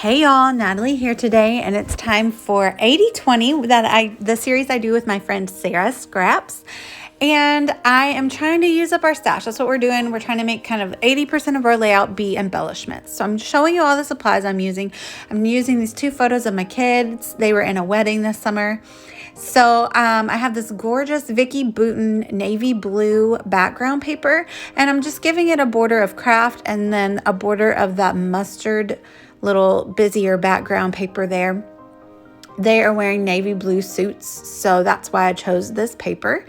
Hey y'all, Natalie here today, and it's time for 80/20 the series I do with my friend Sara Scraps. And I am trying to use up our stash. That's what we're doing. We're trying to make kind of 80% of our layout be embellishments. So I'm showing you all the supplies I'm using. I'm using these two photos of my kids. They were in a wedding this summer. So I have this gorgeous Vicky Bouton navy blue background paper, and I'm just giving it a border of craft and then a border of that mustard little busier background paper there. They are wearing navy blue suits, so that's why I chose this paper.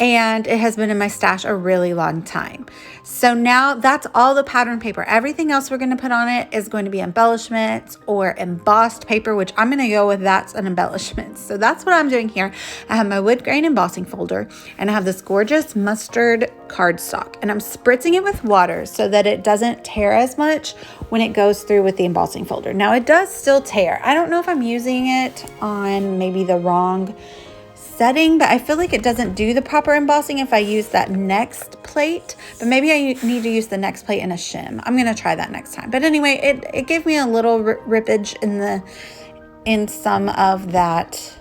And it has been in my stash a really long time. So now that's all the pattern paper. Everything else we're going to put on it is going to be embellishments or embossed paper, which I'm going to go with that's an embellishment. So that's what I'm doing here. I have my wood grain embossing folder, and I have this gorgeous mustard cardstock, and I'm spritzing it with water so that it doesn't tear as much when it goes through with the embossing folder. Now it does still tear. I don't know if I'm using it on maybe the wrong setting, but I feel like it doesn't do the proper embossing if I use that next plate, but maybe I need to use the next plate in a shim. I'm going to try that next time. But anyway, it gave me a little rippage in some of that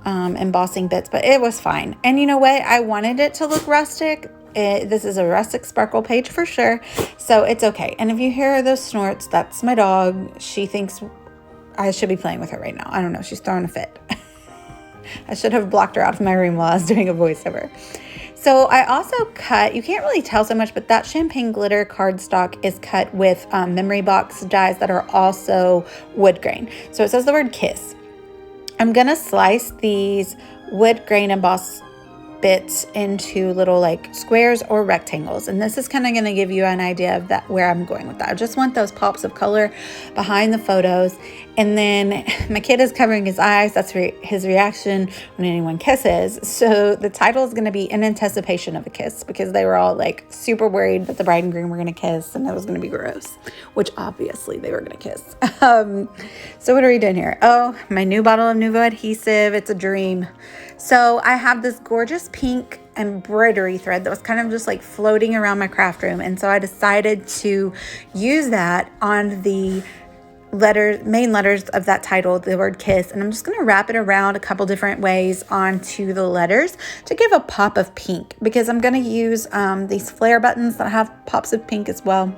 embossing bits, but it was fine. And you know what? I wanted it to look rustic. This is a rustic sparkle page for sure, so it's okay. And if you hear those snorts, that's my dog. She thinks I should be playing with her right now. I don't know. She's throwing a fit. I should have blocked her out of my room while I was doing a voiceover. So I also cut, you can't really tell so much, but that champagne glitter cardstock is cut with memory box dies that are also wood grain. So it says the word KISS. I'm going to slice these wood grain embossed bits into little like squares or rectangles, and this is kind of going to give you an idea of that where I'm going with that. I just want those pops of color behind the photos. And then my kid is covering his eyes. That's his reaction when anyone kisses. So the title is going to be In Anticipation of a Kiss, because they were all like super worried that the bride and groom were going to kiss and it was going to be gross, which obviously they were going to kiss. So what are we doing here? Oh, my new bottle of Nuvo adhesive. It's a dream. So I have this gorgeous pink embroidery thread that was kind of just like floating around my craft room. And so I decided to use that on the main letters of that title, the word KISS, and I'm just going to wrap it around a couple different ways onto the letters to give a pop of pink, because I'm going to use these flare buttons that have pops of pink as well.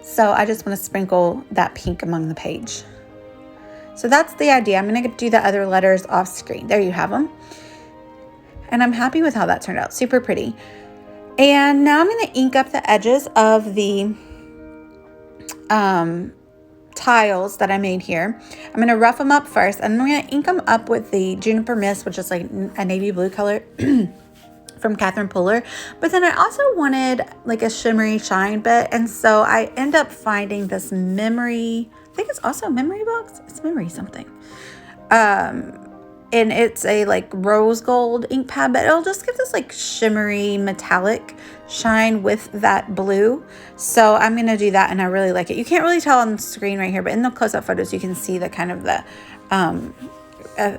So I just want to sprinkle that pink among the page. So that's the idea. I'm going to do the other letters off screen. There you have them. And I'm happy with how that turned out. Super pretty. And now I'm going to ink up the edges of the tiles that I made here. I'm going to rough them up first, and I'm going to ink them up with the Juniper Mist, which is like a navy blue color from Catherine Puller. But then I also wanted like a shimmery shine bit, and so I end up finding this memory, I think it's also a memory box. It's memory something. And it's a like rose gold ink pad, but it'll just give this like shimmery metallic shine with that blue. So I'm going to do that, and I really like it. You can't really tell on the screen right here, but in the close-up photos, you can see the kind of the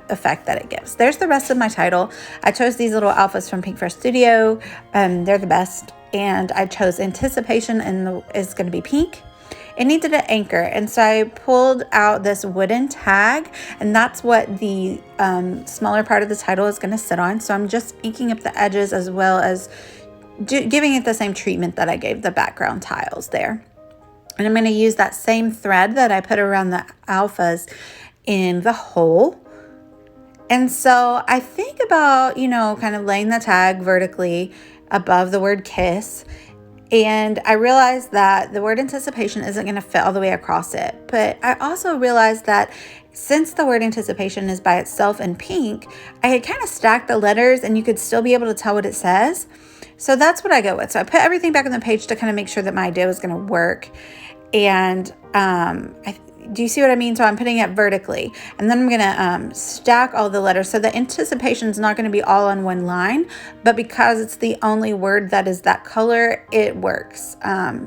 effect that it gives. There's the rest of my title. I chose these little alphas from Pink Fresh Studio. They're the best. And I chose Anticipation, and is going to be pink. It needed an anchor, and so I pulled out this wooden tag, and that's what the smaller part of the title is going to sit on. So I'm just inking up the edges as well as giving it the same treatment that I gave the background tiles there. And I'm going to use that same thread that I put around the alphas in the hole. And so I think about, kind of laying the tag vertically above the word KISS. And I realized that the word Anticipation isn't going to fit all the way across it. But I also realized that since the word Anticipation is by itself in pink, I had kind of stacked the letters and you could still be able to tell what it says. So that's what I go with. So I put everything back on the page to kind of make sure that my idea was going to work. And do you see what I mean? So I'm putting it vertically, and then I'm going to stack all the letters. So the Anticipation is not going to be all on one line, but because it's the only word that is that color, it works.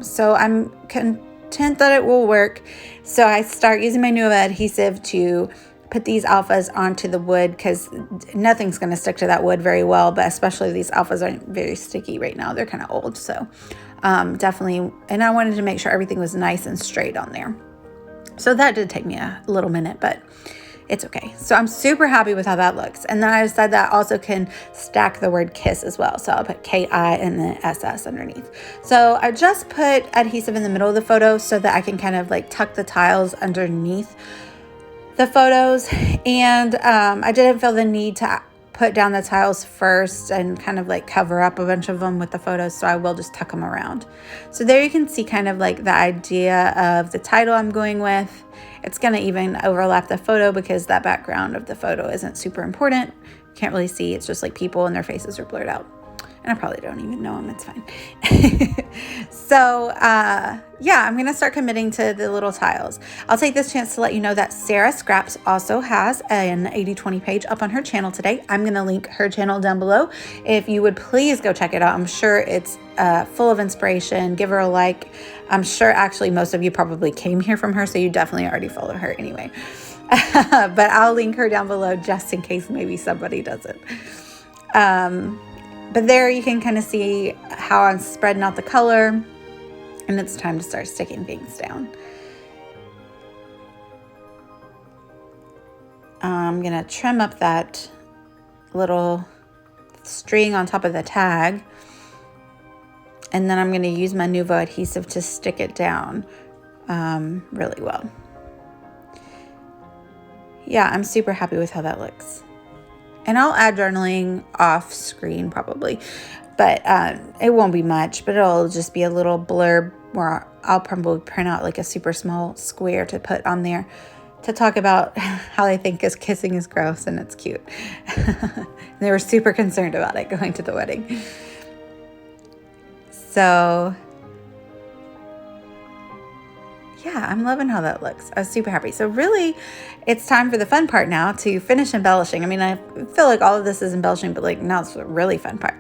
So I'm content that it will work. So I start using my Nuvo adhesive to put these alphas onto the wood, because nothing's going to stick to that wood very well, but especially these alphas aren't very sticky right now. They're kind of old. So definitely, and I wanted to make sure everything was nice and straight on there. So that did take me a little minute, but it's okay. So I'm super happy with how that looks. And then I decided that I also can stack the word kiss as well. So I'll put K-I and then SS underneath. So I just put adhesive in the middle of the photo so that I can kind of like tuck the tiles underneath the photos. And I didn't feel the need to put down the tiles first and kind of like cover up a bunch of them with the photos. So I will just tuck them around. So there you can see kind of like the idea of the title I'm going with. It's going to even overlap the photo because that background of the photo isn't super important. You can't really see. It's just like people and their faces are blurred out. And I probably don't even know them. It's fine. So, yeah, I'm going to start committing to the little tiles. I'll take this chance to let you know that Sara Scraps also has an 80/20 page up on her channel today. I'm going to link her channel down below. If you would please go check it out. I'm sure it's full of inspiration. Give her a like. I'm sure actually most of you probably came here from her, so you definitely already follow her anyway. But I'll link her down below just in case maybe somebody doesn't. But there you can kind of see how I'm spreading out the color, and it's time to start sticking things down. I'm going to trim up that little string on top of the tag, and then I'm going to use my Nuvo adhesive to stick it down really well. Yeah, I'm super happy with how that looks. And I'll add journaling off screen probably, but it won't be much, but it'll just be a little blurb where I'll probably print out like a super small square to put on there to talk about how they think kissing is gross and it's cute. They were super concerned about it going to the wedding. So yeah, I'm loving how that looks. I was super happy. So really, it's time for the fun part now to finish embellishing. I mean, I feel like all of this is embellishing, but like now it's the really fun part.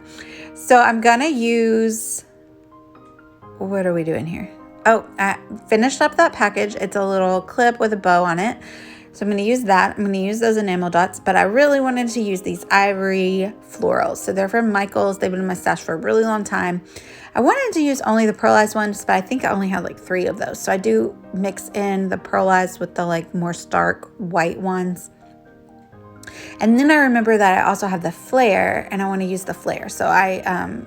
So I'm going to use, what are we doing here? Oh, I finished up that package. It's a little clip with a bow on it. So I'm going to use that. I'm going to use those enamel dots, but I really wanted to use these ivory florals. So they're from Michael's. They've been in my stash for a really long time. I wanted to use only the pearlized ones, but I think I only had like 3 of those. So I do mix in the pearlized with the like more stark white ones. And then I remember that I also have the flare and I want to use the flare. So I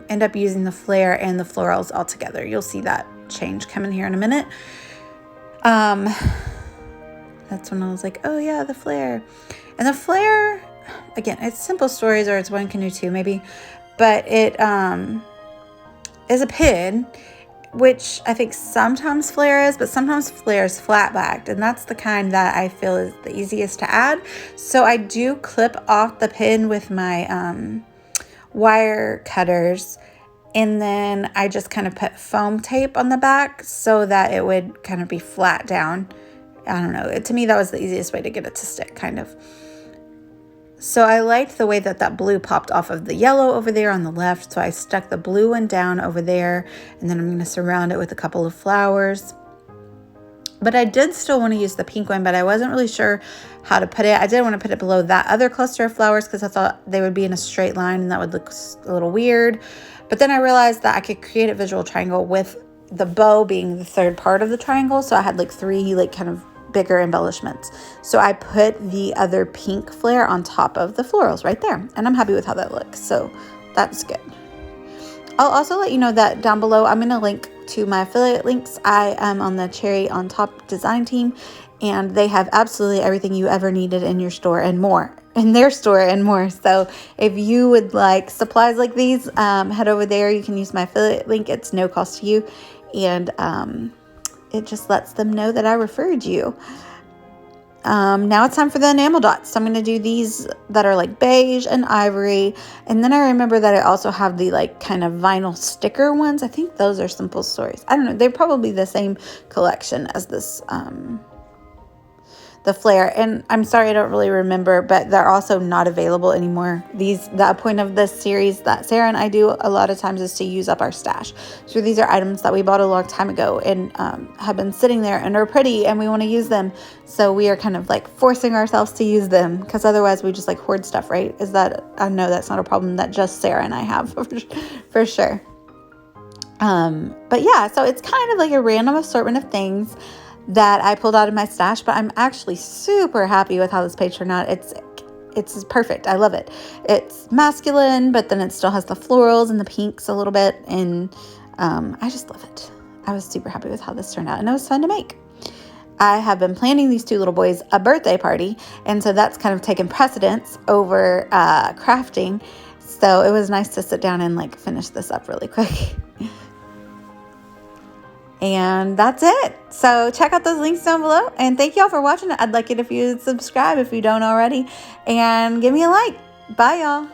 end up using the flare and the florals all together. You'll see that change coming here in a minute. That's when I was like, oh yeah, the flare. And the flare, again, it's Simple Stories or it's One Canoe 2 maybe, but it is a pin, which I think sometimes flare is, but sometimes flare is flat backed, and that's the kind that I feel is the easiest to add. So I do clip off the pin with my wire cutters, and then I just kind of put foam tape on the back so that it would kind of be flat down. I don't know. To me, that was the easiest way to get it to stick, kind of. So I liked the way that that blue popped off of the yellow over there on the left. So I stuck the blue one down over there, and then I'm going to surround it with a couple of flowers. But I did still want to use the pink one, but I wasn't really sure how to put it. I did want to put it below that other cluster of flowers because I thought they would be in a straight line and that would look a little weird. But then I realized that I could create a visual triangle with the bow being the third part of the triangle. So I had like 3 like kind of bigger embellishments. So I put the other pink flare on top of the florals right there, and I'm happy with how that looks. So that's good. I'll also let you know that down below I'm going to link to my affiliate links. I am on the Cherry on Top design team, and they have absolutely everything you ever needed in your store and more, in their store and more. So if you would like supplies like these, head over there. You can use my affiliate link. It's no cost to you, and it just lets them know that I referred you. Now it's time for the enamel dots. So I'm going to do these that are like beige and ivory. And then I remember that I also have the like kind of vinyl sticker ones. I think those are Simple Stories. I don't know. They're probably the same collection as this, the flare. And I'm sorry, I don't really remember, but they're also not available anymore. The point of this series that Sarah and I do a lot of times is to use up our stash. So these are items that we bought a long time ago and have been sitting there and are pretty and we want to use them. So we are kind of like forcing ourselves to use them because otherwise we just like hoard stuff, right? I know that's not a problem that just Sarah and I have for sure. But yeah, so it's kind of like a random assortment of things that I pulled out of my stash, but I'm actually super happy with how this page turned out. It's perfect. I love it. It's masculine, but then it still has the florals and the pinks a little bit, and I just love it. I was super happy with how this turned out, and it was fun to make. I have been planning these two little boys a birthday party, and so that's kind of taken precedence over crafting. So it was nice to sit down and like finish this up really quick. And that's it. So check out those links down below. And thank y'all for watching. I'd like it if you'd subscribe if you don't already. And give me a like. Bye, y'all.